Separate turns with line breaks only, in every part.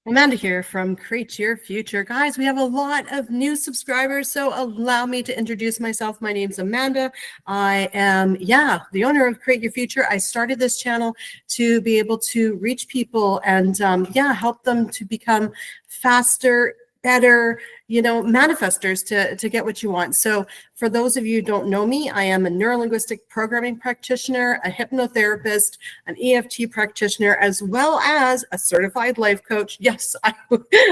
Amanda here from Create Your Future. Guys, we have a lot of new subscribers, so allow me to introduce myself. My name's Amanda. I am, the owner of Create Your Future. I started this channel to be able to reach people and, help them to become faster, better, manifestors to get what you want. So for those of you who don't know me, I am a neurolinguistic programming practitioner, a hypnotherapist, an EFT practitioner, as well as a certified life coach. Yes,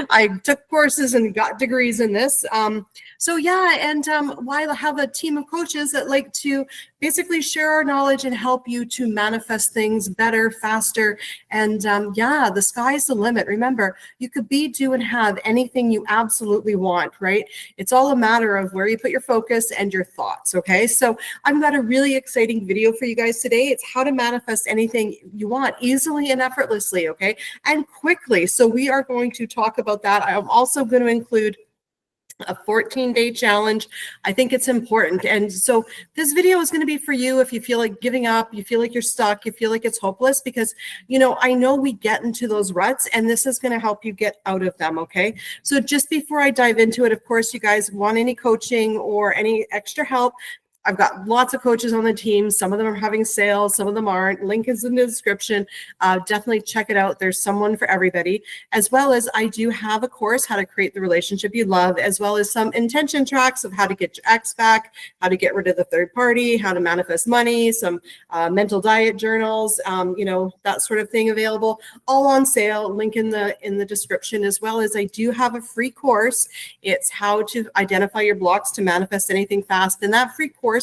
I took courses and got degrees in this. While I have a team of coaches that like to basically share our knowledge and help you to manifest things better, faster. And the sky's the limit. Remember, you could be, do, and have anything you absolutely want, right? It's all a matter of where you put your focus and your thoughts, okay? So I've got a really exciting video for you guys today. It's how to manifest anything you want easily and effortlessly, okay? And quickly. So we are going to talk about that. I'm also going to include a 14-day challenge. I think it's important. And so this video is going to be for you if you feel like giving up, you feel like you're stuck, you feel like it's hopeless, because, I know we get into those ruts and this is going to help you get out of them. Okay. So just before I dive into it, of course, you guys want any coaching or any extra help, I've got lots of coaches on the team. Some of them are having sales, some of them aren't. Link is in the description. Definitely check it out. There's someone for everybody. As well as I do have a course, how to create the relationship you love, as well as some intention tracks of how to get your ex back, how to get rid of the third party, how to manifest money, some mental diet journals, that sort of thing available, all on sale. Link in the description, as well as I do have a free course. It's how to identify your blocks to manifest anything fast. And that free course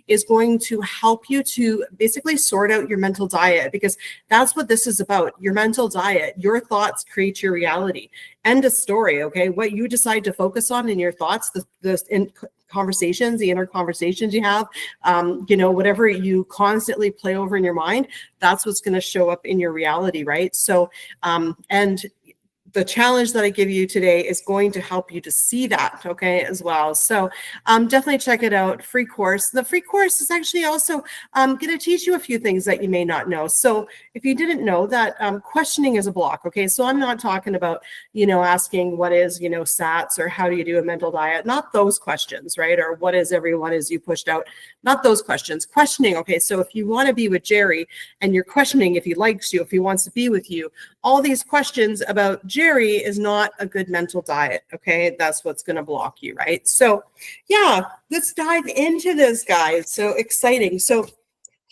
is going to help you to basically sort out your mental diet, because that's what this is about. Your mental diet, your thoughts create your reality. End of story. Okay. What you decide to focus on in your thoughts, the conversations, the inner conversations you have, whatever you constantly play over in your mind, that's what's going to show up in your reality. Right. So, and the challenge that I give you today is going to help you to see that, okay, as well. So definitely check it out, free course. The free course is actually also going to teach you a few things that you may not know. So if you didn't know that, questioning is a block, okay? So I'm not talking about, asking what is, SATs or how do you do a mental diet, not those questions, right? Or what is everyone is you pushed out, not those questions. Questioning, okay, so if you want to be with Jerry and you're questioning if he likes you, if he wants to be with you, all these questions about Jerry is not a good mental diet, okay? That's what's going to block you, right? So let's dive into this, guys. So exciting. So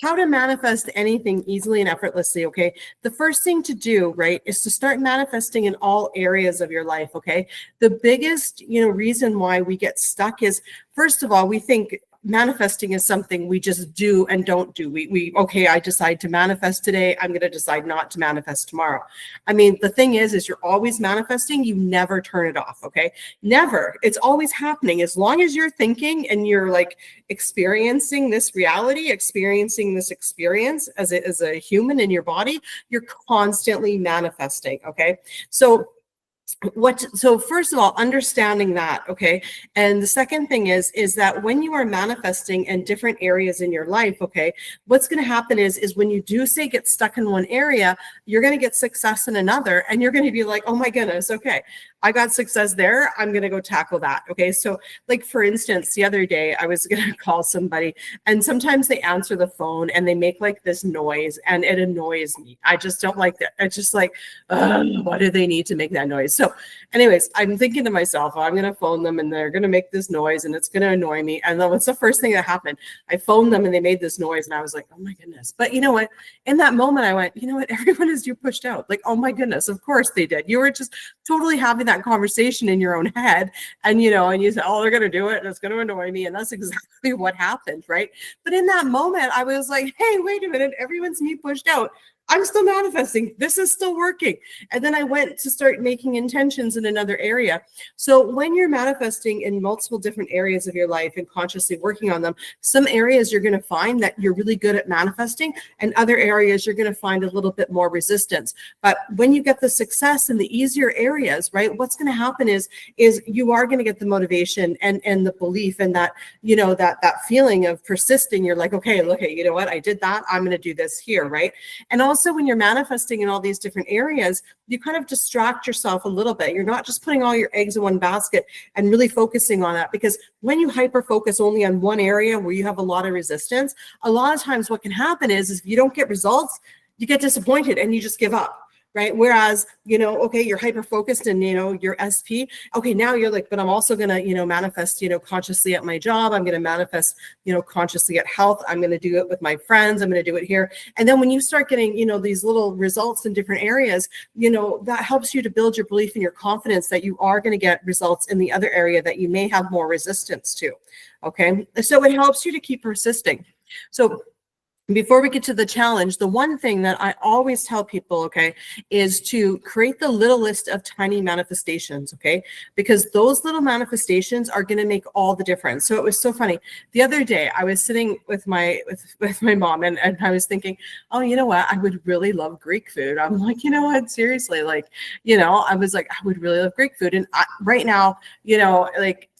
how to manifest anything easily and effortlessly, okay? The first thing to do, right, is to start manifesting in all areas of your life, okay? The biggest, reason why we get stuck is, first of all, we think manifesting is something we just do and don't do. Okay, I decide to manifest today. I'm going to decide not to manifest tomorrow. I mean, the thing is you're always manifesting. You never turn it off. Okay. Never. It's always happening. As long as you're thinking and you're like experiencing this reality, experiencing this experience as a human in your body, you're constantly manifesting. Okay. So first of all, understanding that, okay? And the second thing is that when you are manifesting in different areas in your life, okay, what's going to happen is when you do say get stuck in one area, you're going to get success in another, and you're going to be like, oh my goodness, okay, I got success there, I'm going to go tackle that, okay? So like, for instance, the other day I was going to call somebody, and sometimes they answer the phone and they make like this noise, and it annoys me. I just don't like that. It's just like, why do they need to make that noise? So anyways, I'm thinking to myself, I'm going to phone them and they're going to make this noise and it's going to annoy me. And then what's the first thing that happened? I phoned them and they made this noise and I was like, oh my goodness. But you know what? In that moment, I went, you know what? Everyone is you pushed out. Like, oh my goodness. Of course they did. You were just totally having that conversation in your own head. And, and you said, oh, they're going to do it and it's going to annoy me. And that's exactly what happened. Right. But in that moment, I was like, hey, wait a minute. Everyone's me pushed out. I'm still manifesting. This is still working. And then I went to start making intentions in another area. So when you're manifesting in multiple different areas of your life and consciously working on them, some areas you're going to find that you're really good at manifesting, and other areas you're going to find a little bit more resistance. But when you get the success in the easier areas, right, what's going to happen is you are going to get the motivation and the belief and that, that feeling of persisting. You're like, okay, look, you know what? I did that. I'm going to do this here, right? And also when you're manifesting in all these different areas, you kind of distract yourself a little bit. You're not just putting all your eggs in one basket and really focusing on that, because when you hyper focus only on one area where you have a lot of resistance, a lot of times what can happen is if you don't get results, you get disappointed and you just give up. Right. Whereas, okay, you're hyper focused and, your SP. Okay, now you're like, but I'm also going to, manifest, consciously at my job. I'm going to manifest, consciously at health. I'm going to do it with my friends. I'm going to do it here. And then when you start getting, these little results in different areas, that helps you to build your belief and your confidence that you are going to get results in the other area that you may have more resistance to. Okay. So it helps you to keep persisting. So before we get to the challenge, the one thing that I always tell people, okay, is to create the little list of tiny manifestations, okay? Because those little manifestations are going to make all the difference. So it was so funny. The other day, I was sitting with my mom and I was thinking, oh, you know what? I would really love Greek food. I'm like, you know what? Seriously, like, I was like, I would really love Greek food. And right now, like,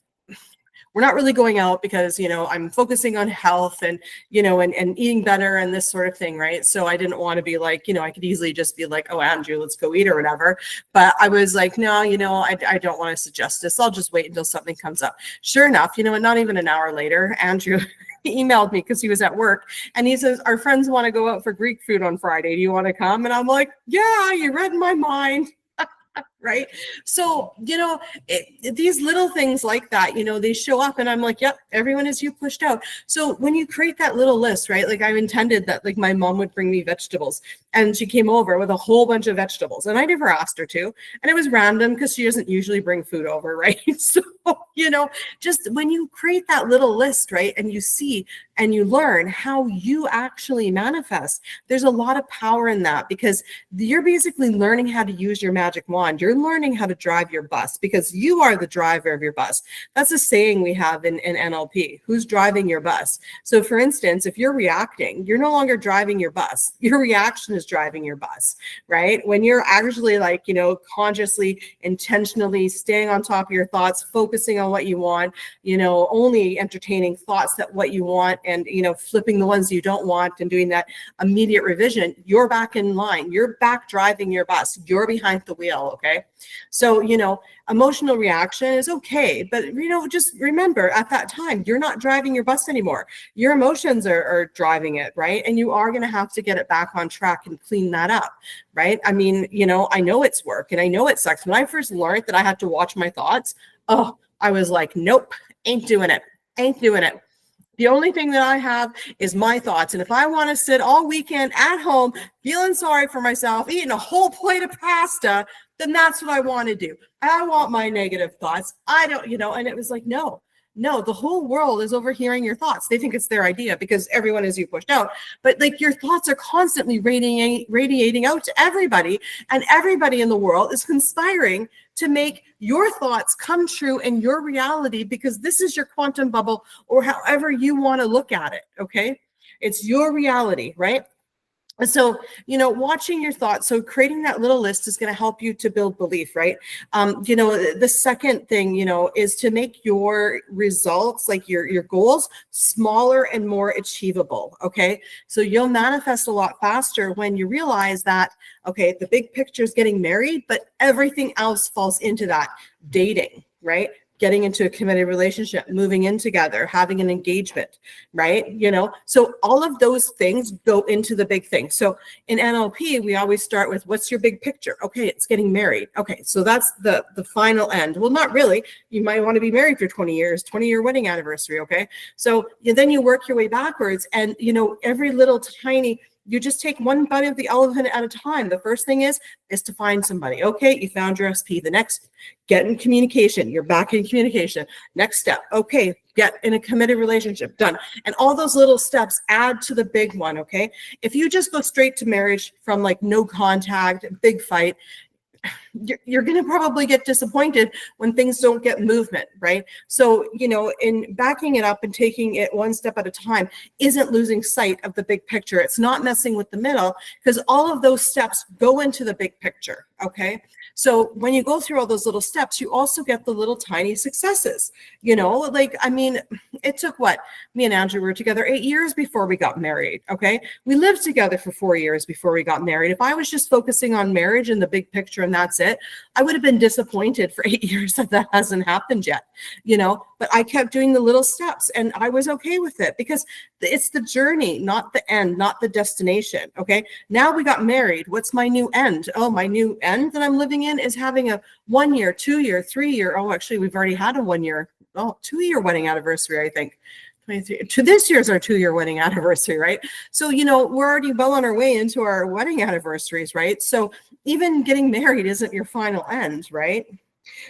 we're not really going out because, I'm focusing on health and, and eating better and this sort of thing, right? So I didn't want to be like, I could easily just be like, oh, Andrew, let's go eat or whatever. But I was like, no, I don't want to suggest this. I'll just wait until something comes up. Sure enough, not even an hour later, Andrew emailed me because he was at work and he says, our friends want to go out for Greek food on Friday. Do you want to come? And I'm like, yeah, you read my mind. Right. So, these little things like that, they show up and I'm like, yep, everyone is you pushed out. So when you create that little list, right, like I've intended that like my mom would bring me vegetables and she came over with a whole bunch of vegetables and I never asked her to. And it was random because she doesn't usually bring food over. Right. So, just when you create that little list, right, and you see and you learn how you actually manifest, there's a lot of power in that because you're basically learning how to use your magic wand. You're learning how to drive your bus because you are the driver of your bus. That's a saying we have in NLP. Who's driving your bus? So for instance, if you're reacting, you're no longer driving your bus. Your reaction is driving your bus, right? When you're actually like, consciously, intentionally staying on top of your thoughts, focusing on what you want, only entertaining thoughts that what you want and, flipping the ones you don't want and doing that immediate revision, you're back in line. You're back driving your bus. You're behind the wheel. Okay. So, emotional reaction is okay. But, just remember at that time, you're not driving your bus anymore. Your emotions are driving it. Right. And you are going to have to get it back on track and clean that up. Right. I mean, I know it's work and I know it sucks. When I first learned that I had to watch my thoughts, I was like, nope, ain't doing it. Ain't doing it. The only thing that I have is my thoughts. And if I want to sit all weekend at home, feeling sorry for myself, eating a whole plate of pasta, then that's what I want to do. I want my negative thoughts. I don't, and it was like, no, the whole world is overhearing your thoughts. They think it's their idea because everyone is you pushed out. But like your thoughts are constantly radiating out to everybody. And everybody in the world is conspiring to make your thoughts come true in your reality because this is your quantum bubble or however you want to look at it. Okay. It's your reality, right? And so, watching your thoughts, so creating that little list is going to help you to build belief, right? The second thing, is to make your results, like your goals, smaller and more achievable, okay? So you'll manifest a lot faster when you realize that, okay, the big picture is getting married, but everything else falls into that. Dating, right? Getting into a committed relationship, moving in together, having an engagement, right? So all of those things go into the big thing. So in NLP, we always start with what's your big picture? Okay, it's getting married. Okay, so that's the final end. Well, not really. You might want to be married for 20 years, 20-year wedding anniversary, okay? So then you work your way backwards and, every little tiny, you just take one bite of the elephant at a time. The first thing is to find somebody. Okay, you found your SP. The next, get in communication. You're back in communication. Next step, okay, get in a committed relationship. Done. And all those little steps add to the big one, okay? If you just go straight to marriage from like no contact, big fight, you're going to probably get disappointed when things don't get movement, right? So, in backing it up and taking it one step at a time isn't losing sight of the big picture. It's not messing with the middle because all of those steps go into the big picture, Okay. So when you go through all those little steps, you also get the little tiny successes, you know, like, I mean, it took what? Me and Andrea were together 8 years before we got married. Okay. We lived together for 4 years before we got married. If I was just focusing on marriage and the big picture and that's it, I would have been disappointed for 8 years that hasn't happened yet, you know, but I kept doing the little steps and I was okay with it because it's the journey, not the end, not the destination. Okay. Now we got married. What's my new end? Oh, my new end that I'm living in is having a 1 year, 2 year, 3 year. Oh, actually, we've already had a 1 year, 2 year wedding anniversary, I think. 23 to this year's our 2 year wedding anniversary, right? So, you know, we're already well on our way into our wedding anniversaries, right? So even getting married isn't your final end, right?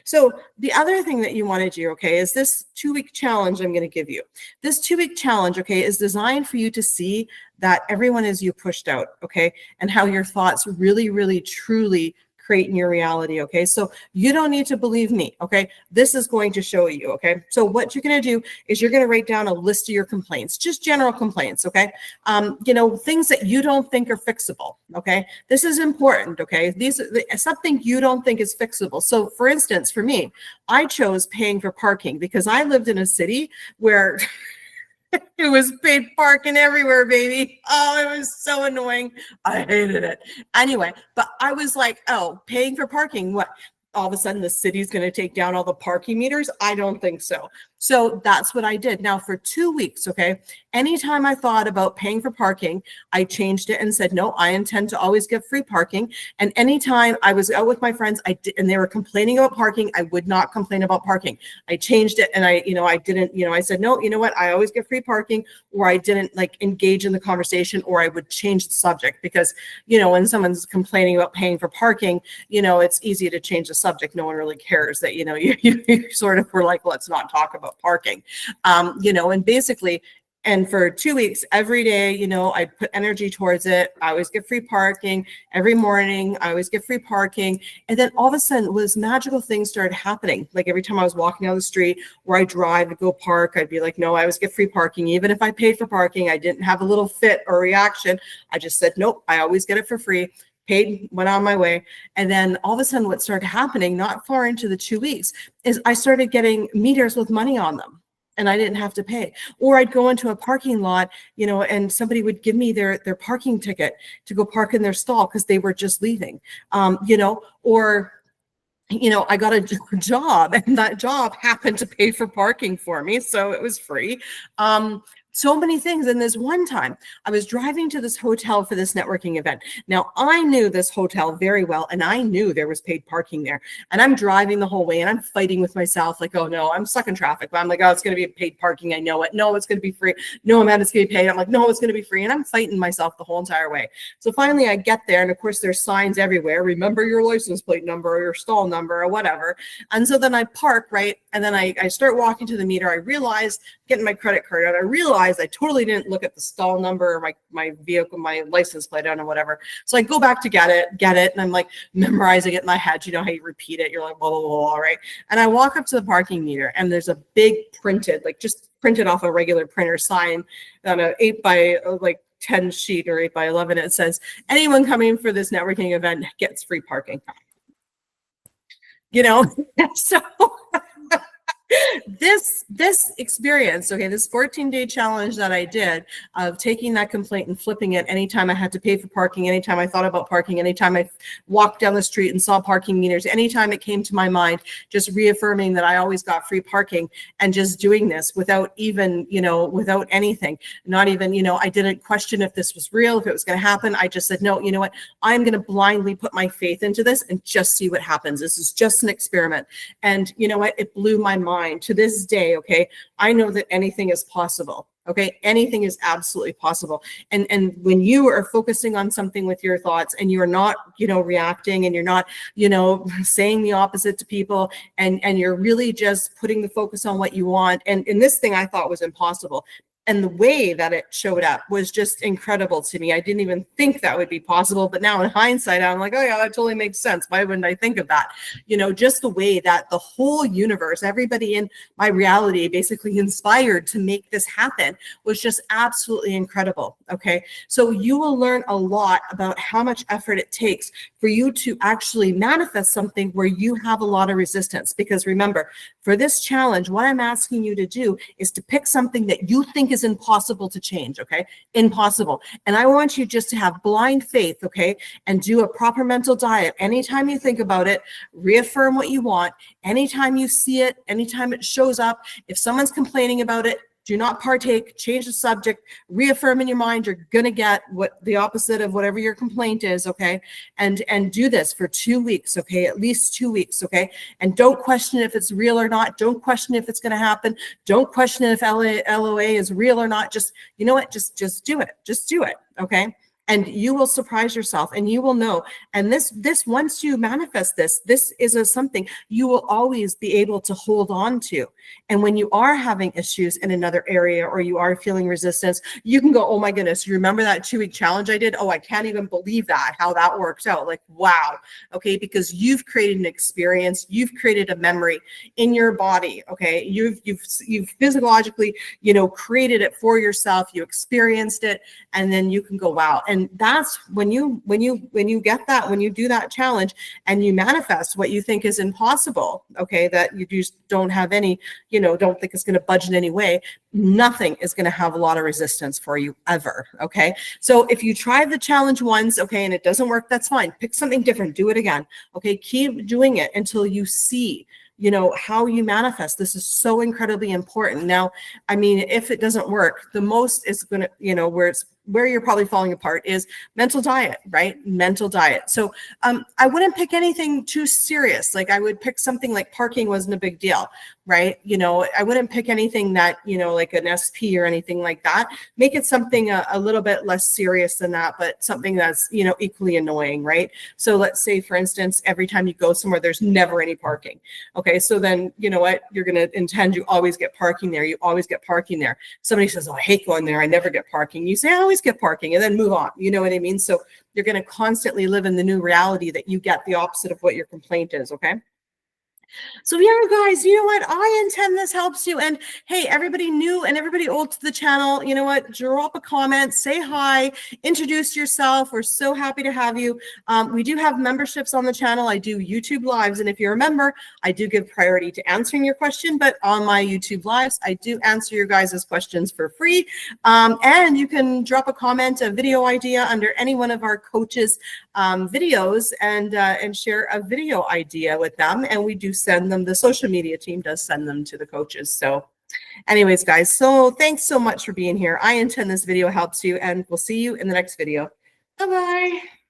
So the other thing that you want to do, okay, is this 2-week challenge I'm going to give you. This 2-week challenge, okay, is designed for you to see that everyone is you pushed out, okay, and how your thoughts really, really, truly create in your reality, okay? So you don't need to believe me, okay? This is going to show you, okay? So what you're going to do is you're going to write down a list of your complaints, just general complaints, okay? You know, things that you don't think are fixable, okay? This is important, okay? These are something you don't think is fixable. So for instance, for me, I chose paying for parking because I lived in a city where it was paid parking everywhere, baby. Oh, it was so annoying. I hated it. Anyway, but I was like, oh, paying for parking, what? All of a sudden the city's going to take down all the parking meters? I don't think so. So that's what I did. Now for 2 weeks, okay, anytime I thought about paying for parking, I changed it and said, no, I intend to always get free parking. And anytime I was out with my friends, and they were complaining about parking, I would not complain about parking. I changed it and I didn't, I said, no, you know what? I always get free parking, or I didn't like engage in the conversation, or I would change the subject because, when someone's complaining about paying for parking, it's easy to change the subject. No one really cares that, you sort of were like, let's not talk about parking, and basically, and for 2 weeks, every day, I put energy towards it. I always get free parking. Every morning, I always get free parking. And then all of a sudden, those magical things started happening. Like every time I was walking down the street where I drive to go park, I'd be like, no, I always get free parking. Even if I paid for parking, I didn't have a little fit or reaction. I just said, nope, I always get it for free. Paid, went on my way. And then all of a sudden what started happening not far into the 2 weeks is I started getting meters with money on them and I didn't have to pay. Or I'd go into a parking lot, and somebody would give me their parking ticket to go park in their stall because they were just leaving, or I got a job and that job happened to pay for parking for me. So it was free. So many things. And this one time I was driving to this hotel for this networking event. Now I knew this hotel very well and I knew there was paid parking there, and I'm driving the whole way and I'm fighting with myself like, oh no, I'm stuck in traffic. But I'm like, oh, it's going to be paid parking. I know it. No, it's going to be free. No, man, it's going to be paid. I'm like, no, it's going to be free. And I'm fighting myself the whole entire way. So finally I get there, and of course there's signs everywhere. Remember your license plate number or your stall number or whatever. And so then I park, right? And then I start walking to the meter. I realize, getting my credit card out, I realized I totally didn't look at the stall number or my vehicle, my license plate on or whatever. So I go back to get it, and I'm like memorizing it in my head. You know how you repeat it? You're like, blah, blah, blah, all right. And I walk up to the parking meter, and there's a big just printed off a regular printer sign on a 8 by 10 sheet or 8 by 11. It says, anyone coming for this networking event gets free parking. So this experience, okay, this 14-day challenge that I did of taking that complaint and flipping it anytime I had to pay for parking, anytime I thought about parking, anytime I walked down the street and saw parking meters, anytime it came to my mind, just reaffirming that I always got free parking, and just doing this without even, without anything, not even, I didn't question if this was real, if it was going to happen. I just said, no, you know what, I'm going to blindly put my faith into this and just see what happens. This is just an experiment. And you know what, it blew my mind. To this day, okay, I know that anything is possible. Okay, anything is absolutely possible. And when you are focusing on something with your thoughts, and you're not, reacting, and you're not, saying the opposite to people, and you're really just putting the focus on what you want. And this thing I thought was impossible. And the way that it showed up was just incredible to me. I didn't even think that would be possible. But now in hindsight, I'm like, oh yeah, that totally makes sense. Why wouldn't I think of that? You know, just the way that the whole universe, everybody in my reality basically inspired to make this happen was just absolutely incredible. Okay. So you will learn a lot about how much effort it takes for you to actually manifest something where you have a lot of resistance. Because remember, for this challenge, what I'm asking you to do is to pick something that you think is impossible to change, okay? Impossible. And I want you just to have blind faith, okay? And do a proper mental diet. Anytime you think about it, reaffirm what you want. Anytime you see it, anytime it shows up, if someone's complaining about it, do not partake, change the subject, reaffirm in your mind you're going to get what the opposite of whatever your complaint is, okay? And do this for 2 weeks, okay? At least 2 weeks, okay? And don't question if it's real or not. Don't question if it's going to happen. Don't question if LOA is real or not. Just, you know what? Just do it. Just do it, okay? And you will surprise yourself and you will know. And this once you manifest this is something you will always be able to hold on to. And when you are having issues in another area or you are feeling resistance, you can go, oh my goodness, you remember that 2-week challenge I did? Oh, I can't even believe that, how that worked out. Like, wow. Okay. Because you've created an experience, you've created a memory in your body. Okay. You've physiologically, you know, created it for yourself. You experienced it. And then you can go, wow. And that's when you get that, when you do that challenge and you manifest what you think is impossible, okay, that you just don't have any, you know, don't think it's going to budge in any way, nothing is going to have a lot of resistance for you ever, okay? So if you try the challenge once, okay, and it doesn't work, that's fine. Pick something different, do it again, okay? Keep doing it until you see, you know, how you manifest. This is so incredibly important. Now, I mean, if it doesn't work, the most is going to, you know, where you're probably falling apart is mental diet, right? Mental diet. So I wouldn't pick anything too serious. Like I would pick something like parking wasn't a big deal, right? You know, I wouldn't pick anything that, you know, like an SP or anything like that. Make it something a little bit less serious than that, but something that's, you know, equally annoying, right? So let's say, for instance, every time you go somewhere, there's never any parking. Okay, so then, you know what? You're going to intend you always get parking there. You always get parking there. Somebody says, oh, I hate going there. I never get parking. You say, I always get parking, and then move on. You know what I mean? So you're going to constantly live in the new reality that you get the opposite of what your complaint is, okay? So yeah, guys, you know what? I intend this helps you. And hey, everybody new and everybody old to the channel, you know what? Drop a comment, say hi, introduce yourself. We're so happy to have you. We do have memberships on the channel. I do YouTube lives. And if you're a member, I do give priority to answering your question. But on my YouTube lives, I do answer your guys' questions for free. And you can drop a comment, a video idea under any one of our coaches' videos and share a video idea with them. And we do send them, the social media team does send them to the coaches. So anyways, guys, so thanks so much for being here. I intend this video helps you, and we'll see you in the next video. Bye-bye.